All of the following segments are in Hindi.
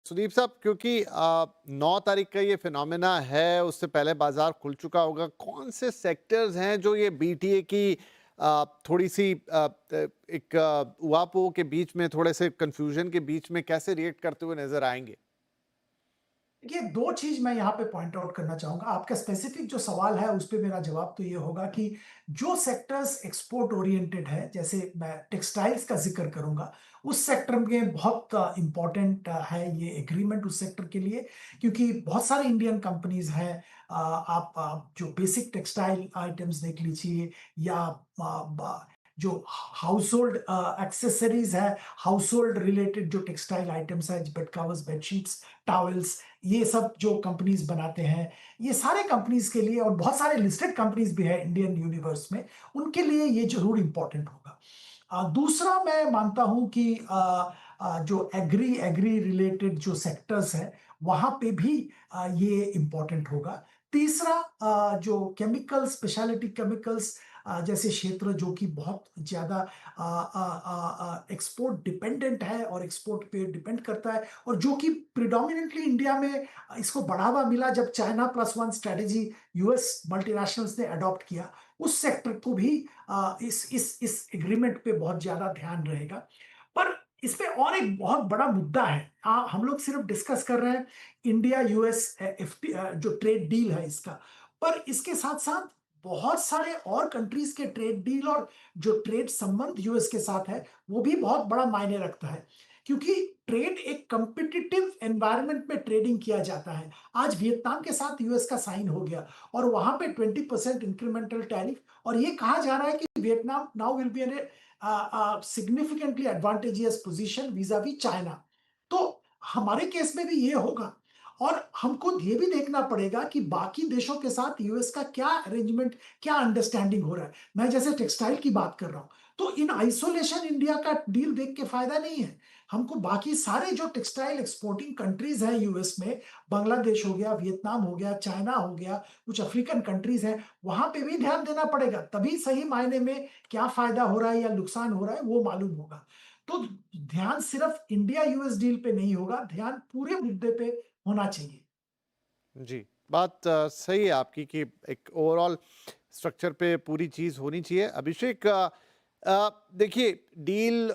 सुदीप साहब, क्योंकि 9 तारीख का ये फिनोमेना है, उससे पहले बाजार खुल चुका होगा। कौन से सेक्टर्स हैं जो ये बीटीए की थोड़ी सी एक उहापोह के बीच में, थोड़े से कंफ्यूजन के बीच में कैसे रिएक्ट करते हुए नजर आएंगे? देखिए, 2 चीज़ मैं यहाँ पे पॉइंट आउट करना चाहूँगा। आपका स्पेसिफिक जो सवाल है, उस पे मेरा जवाब तो ये होगा कि जो सेक्टर्स एक्सपोर्ट ओरिएंटेड है, जैसे मैं टेक्सटाइल्स का ज़िक्र करूँगा, उस सेक्टर में बहुत इम्पोर्टेंट है ये एग्रीमेंट उस सेक्टर के लिए, क्योंकि बहुत सारे इंडियन कंपनीज़ हैं। आप जो बेसिक टेक्सटाइल आइटम्स देख लीजिए या ब जो हाउसहोल्ड एक्सेसरीज़ है, हाउसहोल्ड रिलेटेड जो टेक्सटाइल आइटम्स हैं, बेड कवर्स, बेडशीट्स, टॉवल्स, ये सब जो कंपनीज बनाते हैं, ये सारे कंपनीज के लिए और बहुत सारे लिस्टेड कंपनीज भी है इंडियन यूनिवर्स में, उनके लिए ये ज़रूर इम्पोर्टेंट होगा। दूसरा मैं मानता हूँ कि जो एग्री एग्री रिलेटेड जो सेक्टर्स हैं, वहाँ पे भी ये इम्पोर्टेंट होगा। तीसरा जो केमिकल्स, स्पेशलिटी केमिकल्स जैसे क्षेत्र जो कि बहुत ज़्यादा एक्सपोर्ट डिपेंडेंट है और एक्सपोर्ट पे डिपेंड करता है और जो कि प्रिडोमिनेंटली इंडिया में इसको बढ़ावा मिला जब China plus one strategy US multinationals ने अडॉप्ट किया, उस सेक्टर को भी इस एग्रीमेंट पे बहुत ज़्यादा ध्यान रहेगा। पर इस पे और एक बहुत बड़ा मुद्दा है। हम लोग सिर्फ डिस्कस कर रहे हैं इंडिया यूएस जो ट्रेड डील है इसका। पर इसके साथ-साथ बहुत सारे और कंट्रीज के ट्रेड डील और जो ट्रेड संबंध यूएस के साथ है, वो भी बहुत बड़ा मायने रखता है। क्योंकि ट्रेड एक कॉम्पिटिटिव एनवायरनमेंट में ट्रेडिंग किया जाता है। आज वियतनाम के साथ यूएस का साइन हो गया और वहां पे 20% इंक्रीमेंटल टैरिफ और ये कहा जा रहा है कि Vietnam now will be in significantly advantageous position vis-a-vis China. तो हमारे केस में भी ये होगा और हमको ये भी देखना पड़ेगा कि बाकी देशों के साथ यूएस का क्या अरेंजमेंट, क्या अंडरस्टैंडिंग हो रहा है। मैं जैसे टेक्सटाइल की बात कर रहा हूं, तो इन आइसोलेशन इंडिया का डील देख के फायदा नहीं है। हमको बाकी सारे जो टेक्सटाइल एक्सपोर्टिंग कंट्रीज हैं यूएस में, बांग्लादेश हो गया, वियतनाम हो गया, चाइना हो गया, कुछ अफ्रीकन कंट्रीज हैं, वहां पे भी ध्यान देना पड़ेगा। तभी सही मायने में क्या फायदा हो रहा है या नुकसान हो रहा है वो मालूम होगा। तो ध्यान सिर्फ इंडिया यूएस डील पे नहीं होगा, ध्यान पूरे मुद्दे पे होना चाहिए। जी, बात सही है आपकी कि एक ओवरऑल स्ट्रक्चर पे पूरी चीज़ होनी चाहिए। अभिषेक, देखिए, डील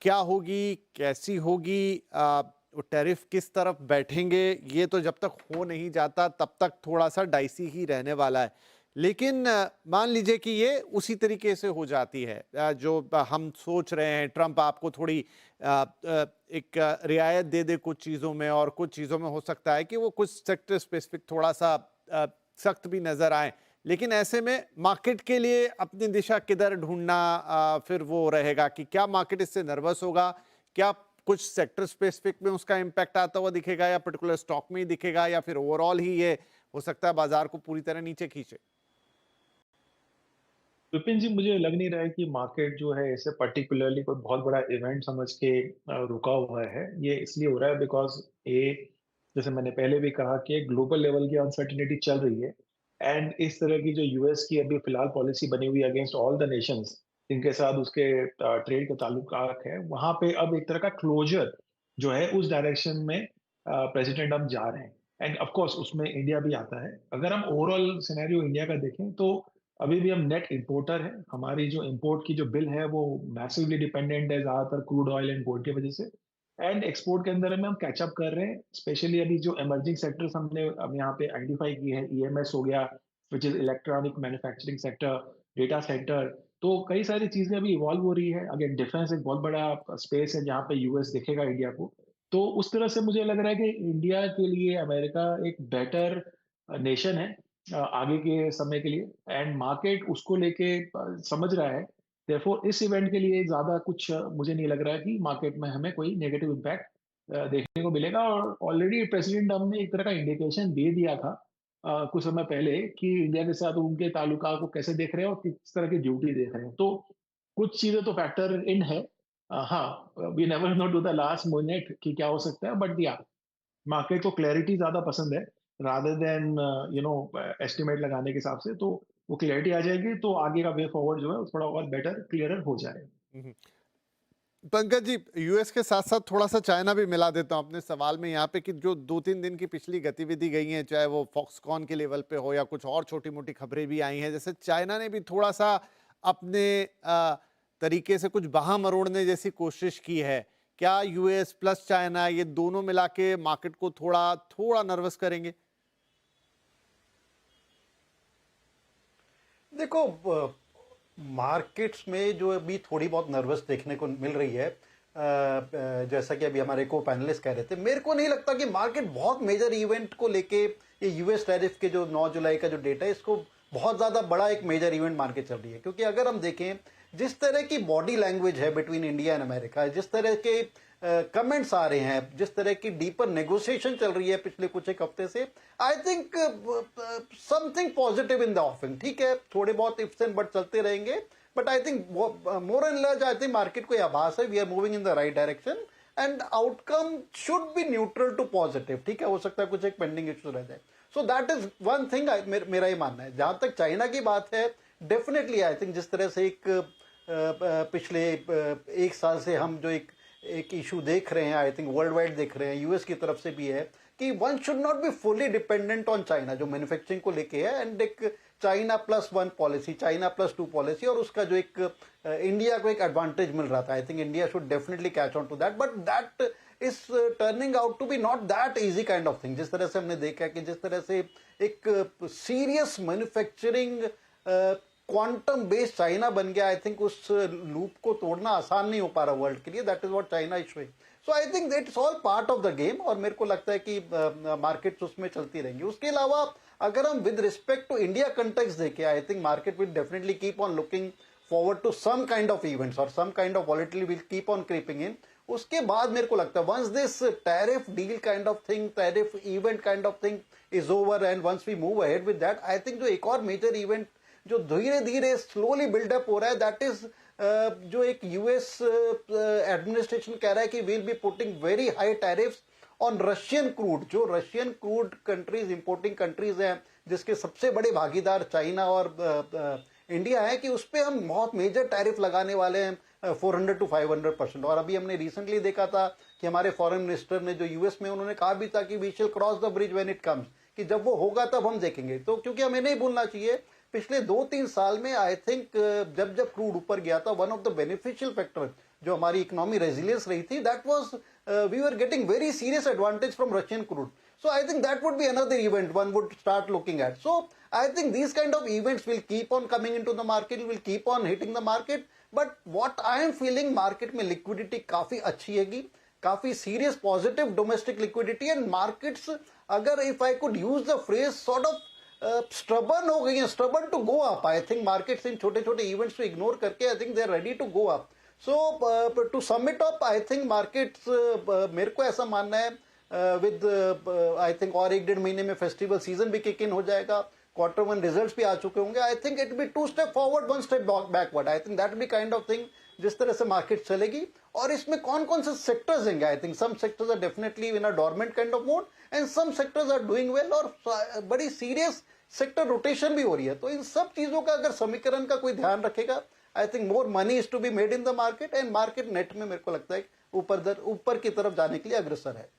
क्या होगी, कैसी होगी, वो टैरिफ किस तरफ बैठेंगे, ये तो जब तक हो नहीं जाता तब तक थोड़ा-सा डाइसी ही रहने वाला है। लेकिन मान लीजिए कि ये उसी तरीके से हो जाती है जो हम सोच रहे हैं, ट्रंप आपको थोड़ी एक रियायत दे दे कुछ चीज़ों में, और कुछ चीज़ों में हो सकता है कि वो कुछ सेक्टर स्पेसिफिक थोड़ा-सा सख्त भी नज़र आएँ। लेकिन ऐसे में मार्केट के लिए अपनी दिशा किधर ढूँढना फिर वो रहेगा कि क्या मार्केट इससे नर्वस होगा? क्या कुछ सेक्टर स्पेसिफिक में उसका इम्पैक्ट आता हुआ दिखेगा, या पर्टिकुलर स्टॉक में ही दिखेगा, या फिर ओवरऑल ही ये हो सकता है बाजार को पूरी तरह नीचे खींचे? विपिन जी, मुझे लग नहीं रहा है कि मार्केट जो है इसे पर्टिकुलरली कोई बहुत बड़ा इवेंट समझ के रुका हुआ है। ये इसलिए हो रहा है बिकॉज ए जैसे मैंने पहले भी कहा कि ग्लोबल लेवल की अनसर्टिनिटी चल रही है एंड इस तरह की जो यूएस की अभी फिलहाल पॉलिसी बनी हुई है अगेंस्ट ऑल द नेशंस जिनके साथ उसके ट्रेड के ताल्लुकात है, वहां पे अब एक तरह का क्लोजर जो है उस डायरेक्शन में प्रेसिडेंट अब जा रहे हैं एंड ऑफ कोर्स उसमें इंडिया भी आता है। अगर हम ओवरऑल सिनेरियो इंडिया का देखें तो अभी भी हम नेट इंपोर्टर हैं। हमारी जो इंपोर्ट की जो बिल है वो मैसिवली डिपेंडेंट है ज़्यादातर क्रूड ऑयल एंड गोल्ड की वजह से एंड एक्सपोर्ट के अंदर में हम कैचअप कर रहे हैं। स्पेशली अभी जो इमर्जिंग सेक्टर्स हमने अब यहाँ पे आइडेंटिफाई की है, ईएमएस हो गया which is electronic manufacturing sector, data centre, तो कई सारी चीजें अभी इवॉल्व हो रही है। अगेन डिफेंस एक बहुत बड़ा स्पेस है जहाँ पे यूएस देखेगा इंडिया को। तो उस तरह से मुझे लग रहा है कि इंडिया के लिए अमेरिका एक बेटर नेशन है आगे के समय के लिए एंड मार्केट उसको लेके समझ रहा है। देयरफॉर इस इवेंट के लिए ज़्यादा कुछ मुझे नहीं लग रहा है कि मार्केट में हमें कोई नेगेटिव इम्पैक्ट देखने को मिलेगा। और ऑलरेडी प्रेसिडेंट ट्रम्प ने एक तरह का इंडिकेशन दे दिया था कुछ समय पहले कि इंडिया के साथ उनके ताल्लुका को कैसे देख रहे हैं और किस तरह की ड्यूटी देख रहे हैं। तो कुछ चीज़ें तो फैक्टर इन है। हाँ, we never know to the last minute कि क्या हो सकता है, बट या मार्केट को क्लैरिटी ज़्यादा पसंद है rather than you know estimate लगाने के हिसाब से। तो वो क्लैरिटी आ जाएगी तो आगे का वे फॉरवर्ड जो है वो थोड़ा और बेटर क्लियरर हो जाएगा। हम्म। पंकज जी, यूएस के साथ साथ थोड़ा सा चाइना भी मिला देता हूं अपने सवाल में यहाँ पे कि जो 2-3 दिन की पिछली गतिविधि गई है, चाहे वो फॉक्सकॉन के लेवल पे हो या कुछ और छोटी मोटी खबरें भी आई हैं, जैसे चाइना ने भी थोड़ा सा अपने तरीके से कुछ बहा मरोड़ने जैसी कोशिश की है। क्या यूएस प्लस चाइना ये दोनों मिला के मार्केट को थोड़ा थोड़ा नर्वस करेंगे? देखो, मार्केट्स में जो अभी थोड़ी बहुत नर्वस देखने को मिल रही है, जैसा कि अभी हमारे को पैनलिस्ट कह रहे थे, मेरे को नहीं लगता कि मार्केट बहुत मेजर इवेंट को लेके, ये यूएस टैरिफ के जो 9 जुलाई का जो डेटा है, इसको बहुत ज्यादा बड़ा एक मेजर इवेंट मान के चल रही है। क्योंकि अगर हम देखें जिस तरह की बॉडी लैंग्वेज है बिटवीन इंडिया एंड अमेरिका, जिस तरह के कमेंट्स आ रहे हैं, जिस तरह की डीपर नेगोशिएशन चल रही है पिछले कुछ एक हफ्ते से, I think something positive in the offing. ठीक है, थोड़े बहुत इफ्स एंड बट चलते रहेंगे, but I think more and large I think market को यह आभास है we are moving in the right direction and outcome should be neutral to positive. ठीक है, हो सकता है कुछ एक पेंडिंग इश्यू रह जाए। So that is one thing, मेरा ये मानना है। जहां तक चाइना की बात है, डेफिनेटली आई थिंक जिस तरह से एक पिछले 1 साल से हम जो एक इशू देख रहे हैं, आई थिंक वर्ल्ड वाइड देख रहे हैं, यूएस की तरफ से भी है कि one should not be fully dependent on China, जो मैन्युफैक्चरिंग को लेके है, एंड एक चाइना +1 पॉलिसी, चाइना +2 पॉलिसी, और उसका जो एक इंडिया को एक एडवांटेज मिल रहा था। I think India should definitely catch on to that, but that is turning out to be not that easy kind of thing. जिस तरह से हमने देखा कि जिस तरह से एक serious manufacturing quantum based China बन गया, आई थिंक उस लूप को तोड़ना आसान नहीं हो पा रहा वर्ल्ड के लिए। That is what China is showing. So I think it's all part of the game, और मेरे को लगता है कि मार्केट्स उसमें चलती रहेंगी। उसके अलावा अगर हम with respect to India context देखें, I think market will definitely keep on looking forward to some kind of events, और some kind of volatility will keep on creeping in. उसके बाद मेरे को लगता है once this tariff deal kind of thing, tariff event kind of thing is over, and once we move ahead with that, I think जो एक और मेजर इवेंट जो धीरे धीरे स्लोली बिल्डअप हो रहा है, दैट इज जो एक यूएस एडमिनिस्ट्रेशन कह रहा है कि we'll be putting very high tariffs on Russian crude. जो Russian crude countries, importing countries हैं, जिसके सबसे बड़े भागीदार चाइना और इंडिया है, कि उस पर हम बहुत मेजर टैरिफ लगाने वाले हैं 400 to 500%। और अभी हमने रिसेंटली देखा था कि हमारे फॉरेन मिनिस्टर ने जो यूएस में, उन्होंने कहा भी था कि we shall cross the bridge when it comes, कि जब वो होगा तब हम देखेंगे। तो क्योंकि हमें नहीं भूलना चाहिए पिछले 2-3 साल में आई थिंक जब क्रूड ऊपर गया था, one of the beneficial factor जो हमारी इकोनॉमी रेजिलियंस रही थी, that was we were getting very serious advantage from Russian crude. So I think that would be another event one would start looking at. So I think these kind of events will keep on coming into the market, will keep on hitting the market. But what I am feeling, market में liquidity काफी अच्छी हैगी, काफी serious positive domestic liquidity, and markets अगर if I could use the phrase sort of stubborn हो गई है, stubborn to go up. I think markets इन छोटे छोटे events को ignore करके I think they are ready to go up. So to sum it up, I think markets मेरे को ऐसा मानना है विद आई थिंक और 1-1.5 महीने में फेस्टिवल सीजन भी किक इन हो जाएगा, Q1 रिजल्ट्स भी आ चुके होंगे। I think it be 2 step forward 1 step backward. I think that be kind of thing जिस तरह से मार्केट चलेगी। और इसमें कौन कौन से सेक्टर्स हैं, I think some sectors are definitely in a dormant kind of mode and some sectors are doing well, और बड़ी सीरियस सेक्टर रोटेशन भी हो रही है। तो इन सब चीजों का अगर समीकरण का कोई ध्यान रखेगा, I think more money is to be made in the market, and market net में मेरे को लगता है ऊपर की तरफ जाने के लिए अग्रसर है।